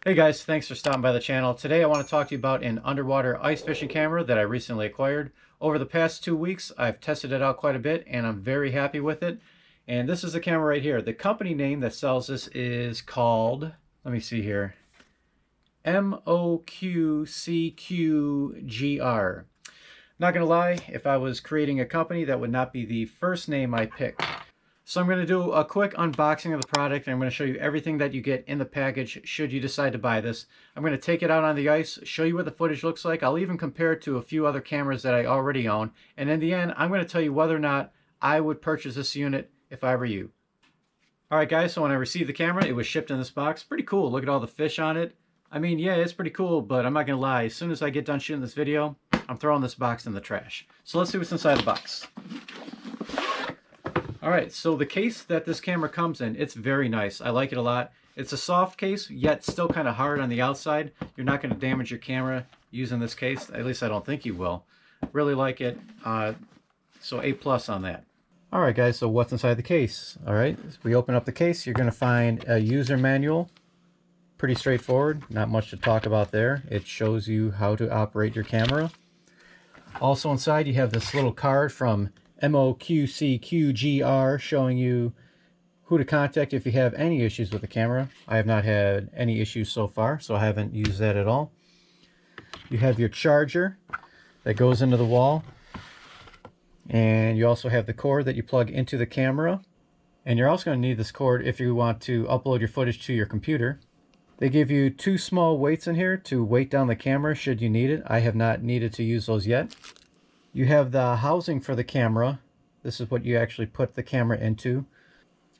Hey guys, thanks for stopping by the channel. Today I want to talk to you about an underwater ice fishing camera that I recently acquired. Over the past 2 weeks, I've tested it out quite a bit and I'm very happy with it. And this is the camera right here. The company name that sells this is called, let me see here, MOQCQGR. Not gonna lie, if I was creating a company, that would not be the first name I picked. So I'm going to do a quick unboxing of the product, and I'm going to show you everything that you get in the package should you decide to buy this. I'm going to take it out on the ice, show you what the footage looks like. I'll even compare it to a few other cameras that I already own. And in the end, I'm going to tell you whether or not I would purchase this unit if I were you. Alright guys, so when I received the camera, it was shipped in this box. Pretty cool. Look at all the fish on it. I mean, yeah, it's pretty cool, but I'm not going to lie. As soon as I get done shooting this video, I'm throwing this box in the trash. So let's see what's inside the box. Alright, so the case that this camera comes in, it's very nice. I like it a lot. It's a soft case, yet still kind of hard on the outside. You're not going to damage your camera using this case. At least I don't think you will. Really like it. So A+ on that. Alright guys, so what's inside the case? Alright, as we open up the case, you're going to find a user manual. Pretty straightforward. Not much to talk about there. It shows you how to operate your camera. Also inside you have this little card from MOQCQGR showing you who to contact if you have any issues with the camera. I have not had any issues so far, so I haven't used that at all. You have your charger that goes into the wall, and you also have the cord that you plug into the camera, and you're also going to need this cord if you want to upload your footage to your computer. They give you 2 small weights in here to weight down the camera should you need it. I have not needed to use those yet. You have the housing for the camera. This is what you actually put the camera into.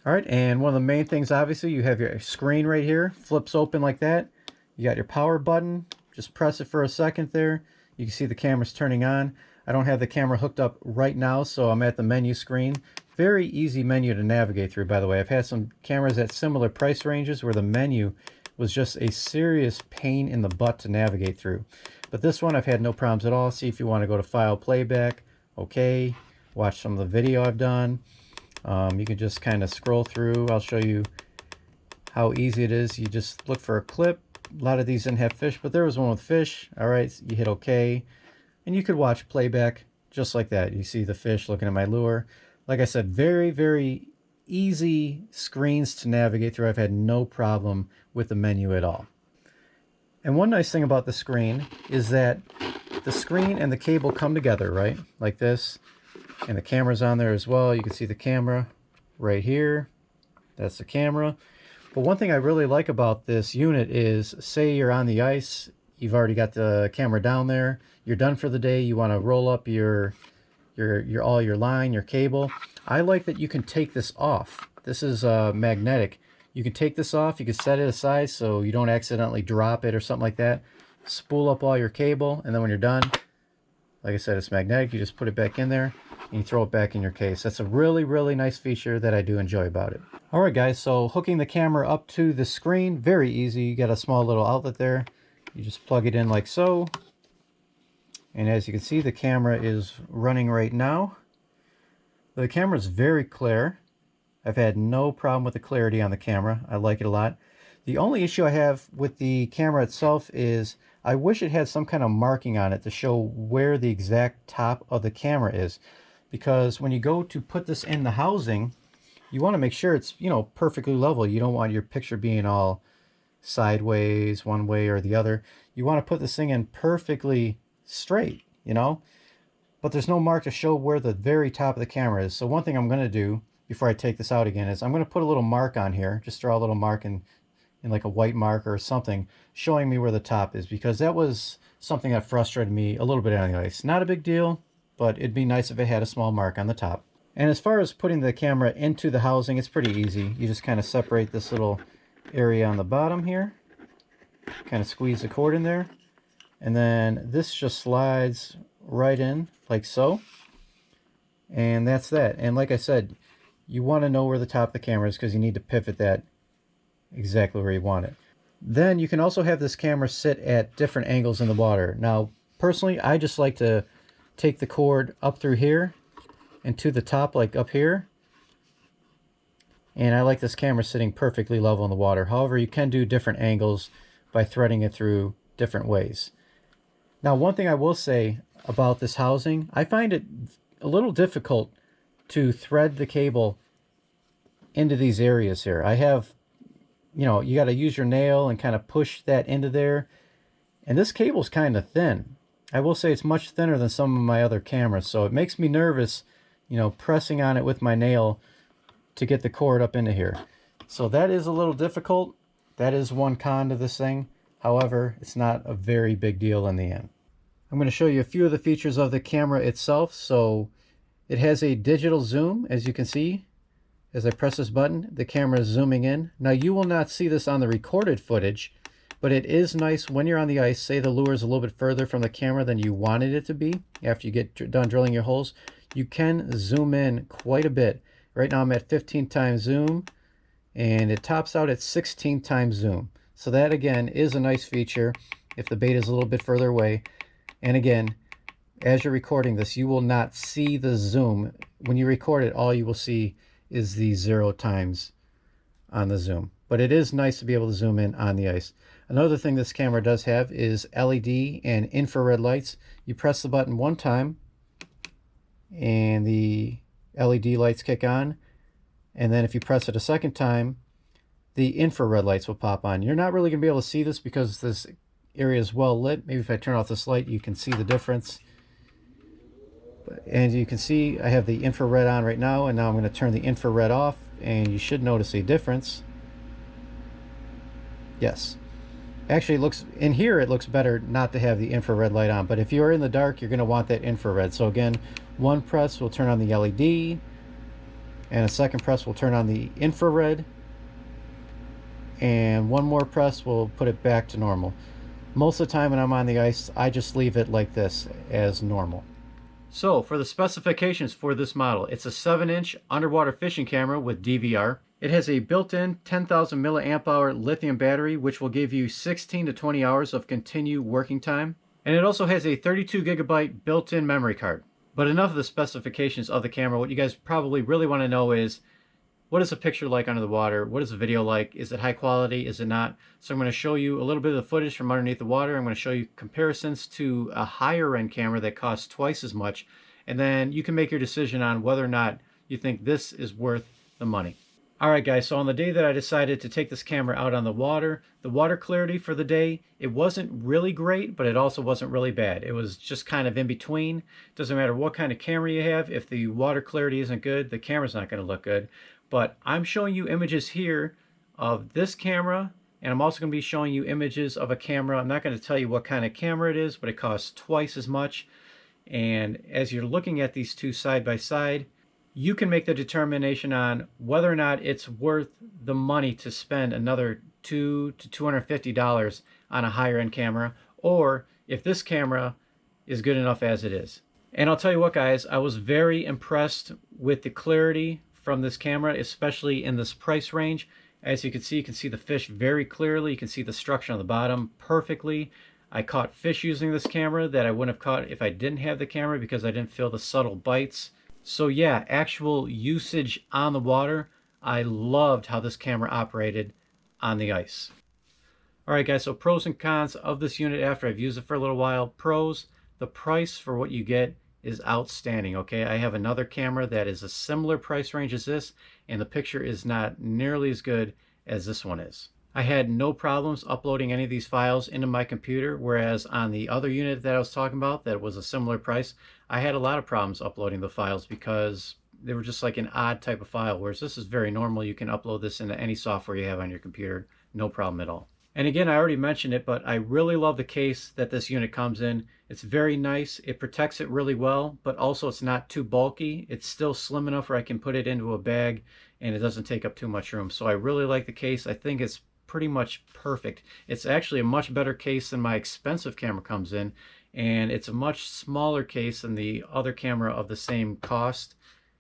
Alright, and one of the main things, obviously, you have your screen right here. Flips open like that. You got your power button. Just press it for a second there. You can see the camera's turning on. I don't have the camera hooked up right now, so I'm at the menu screen. Very easy menu to navigate through, by the way. I've had some cameras at similar price ranges where the menu was just a serious pain in the butt to navigate through. But this one I've had no problems at all. See if you want to go to file playback, okay, watch some of the video I've done. You can just kind of scroll through. I'll show you how easy it is. You just look for a clip. A lot of these didn't have fish, but there was one with fish. All right, you hit okay, and you could watch playback just like that. You see the fish looking at my lure. Like I said, very, very easy screens to navigate through. I've had no problem with the menu at all. And one nice thing about the screen is that the screen and the cable come together, right? Like this. And the camera's on there as well. You can see the camera right here. That's the camera. But one thing I really like about this unit is, say you're on the ice, you've already got the camera down there, you're done for the day, you want to roll up your line, your cable. I like that you can take this off. This is magnetic. You can take this off, you can set it aside so you don't accidentally drop it or something like that. Spool up all your cable, and then when you're done, like I said, it's magnetic. You just put it back in there and you throw it back in your case. That's a really, really nice feature that I do enjoy about it. Alright guys, so hooking the camera up to the screen, very easy. You got a small little outlet there. You just plug it in like so. And as you can see, the camera is running right now. The camera is very clear. I've had no problem with the clarity on the camera. I like it a lot. The only issue I have with the camera itself is I wish it had some kind of marking on it to show where the exact top of the camera is. Because when you go to put this in the housing, you want to make sure it's, you know, perfectly level. You don't want your picture being all sideways one way or the other. You want to put this thing in perfectly straight, you know. But there's no mark to show where the very top of the camera is. So one thing I'm going to do before I take this out again is I'm going to put a little mark on here. Just draw a little mark in like a white marker or something showing me where the top is, because that was something that frustrated me a little bit on the ice. Not a big deal, but it'd be nice if it had a small mark on the top. And as far as putting the camera into the housing, it's pretty easy. You just kind of separate this little area on the bottom here, kind of squeeze the cord in there, and then this just slides right in like so, and that's that. And like I said, you want to know where the top of the camera is because you need to pivot that exactly where you want it. Then you can also have this camera sit at different angles in the water. Now personally, I just like to take the cord up through here and to the top, like up here, and I like this camera sitting perfectly level in the water. However, you can do different angles by threading it through different ways. Now, one thing I will say about this housing, I find it a little difficult to thread the cable into these areas here. I have, you know, you got to use your nail and kind of push that into there. And this cable's kind of thin. I will say it's much thinner than some of my other cameras, so it makes me nervous, you know, pressing on it with my nail to get the cord up into here. So that is a little difficult. That is one con to this thing. However, it's not a very big deal in the end. I'm going to show you a few of the features of the camera itself. So it has a digital zoom, as you can see. As I press this button, the camera is zooming in. Now, you will not see this on the recorded footage, but it is nice when you're on the ice. Say the lure is a little bit further from the camera than you wanted it to be after you get done drilling your holes. You can zoom in quite a bit. Right now I'm at 15 times zoom, and it tops out at 16 times zoom. So that, again, is a nice feature if the bait is a little bit further away. And again, as you're recording this, you will not see the zoom. When you record it, all you will see is the 0 times on the zoom. But it is nice to be able to zoom in on the ice. Another thing this camera does have is LED and infrared lights. You press the button one time and the LED lights kick on. And then if you press it a second time, the infrared lights will pop on. You're not really going to be able to see this because this area is well lit. Maybe if I turn off this light, you can see the difference. And you can see I have the infrared on right now, and now I'm going to turn the infrared off, and you should notice a difference. Yes. Actually, it looks in here, it looks better not to have the infrared light on, but if you're in the dark, you're going to want that infrared. So again, one press will turn on the LED, and a second press will turn on the infrared, and one more press will put it back to normal. Most of the time when I'm on the ice, I just leave it like this as normal. So for the specifications for this model, it's a 7-inch underwater fishing camera with DVR. It has a built-in 10,000 milliamp hour lithium battery, which will give you 16 to 20 hours of continued working time. And it also has a 32 gigabyte built-in memory card. But enough of the specifications of the camera. What you guys probably really want to know is, what is the picture like under the water? What is the video like? Is it high quality? Is it not? So I'm going to show you a little bit of the footage from underneath the water. I'm going to show you comparisons to a higher end camera that costs twice as much. And then you can make your decision on whether or not you think this is worth the money. Alright guys, so on the day that I decided to take this camera out on the water clarity for the day, it wasn't really great, but it also wasn't really bad. It was just kind of in between. Doesn't matter what kind of camera you have, if the water clarity isn't good, the camera's not going to look good. But I'm showing you images here of this camera, and I'm also going to be showing you images of a camera. I'm not going to tell you what kind of camera it is, but it costs twice as much. And as you're looking at these two side by side, you can make the determination on whether or not it's worth the money to spend another $200 to $250 on a higher end camera, or if this camera is good enough as it is. And I'll tell you what guys, I was very impressed with the clarity from this camera, especially in this price range. As you can see the fish very clearly. You can see the structure on the bottom perfectly. I caught fish using this camera that I wouldn't have caught if I didn't have the camera because I didn't feel the subtle bites. So yeah, actual usage on the water, I loved how this camera operated on the ice. Alright guys, so pros and cons of this unit after I've used it for a little while. Pros, the price for what you get is outstanding, okay? I have another camera that is a similar price range as this, and the picture is not nearly as good as this one is. I had no problems uploading any of these files into my computer, whereas on the other unit that I was talking about that was a similar price, I had a lot of problems uploading the files because they were just like an odd type of file, whereas this is very normal. You can upload this into any software you have on your computer, no problem at all. And again, I already mentioned it, but I really love the case that this unit comes in. It's very nice. It protects it really well, but also it's not too bulky. It's still slim enough where I can put it into a bag and it doesn't take up too much room. So I really like the case. I think it's pretty much perfect. It's actually a much better case than my expensive camera comes in, and it's a much smaller case than the other camera of the same cost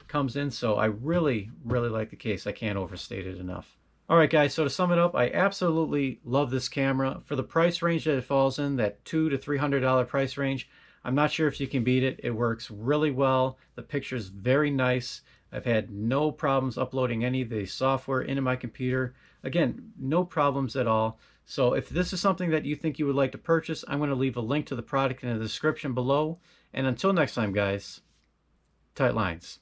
comes in. So I really like the case. I can't overstate it enough. Alright guys, so to sum it up, I absolutely love this camera. For the price range that it falls in, that $200 to $300 price range, I'm not sure if you can beat it. It works really well. The picture's very nice. I've had no problems uploading any of the software into my computer. Again, no problems at all. So if this is something that you think you would like to purchase, I'm going to leave a link to the product in the description below. And until next time, guys, tight lines.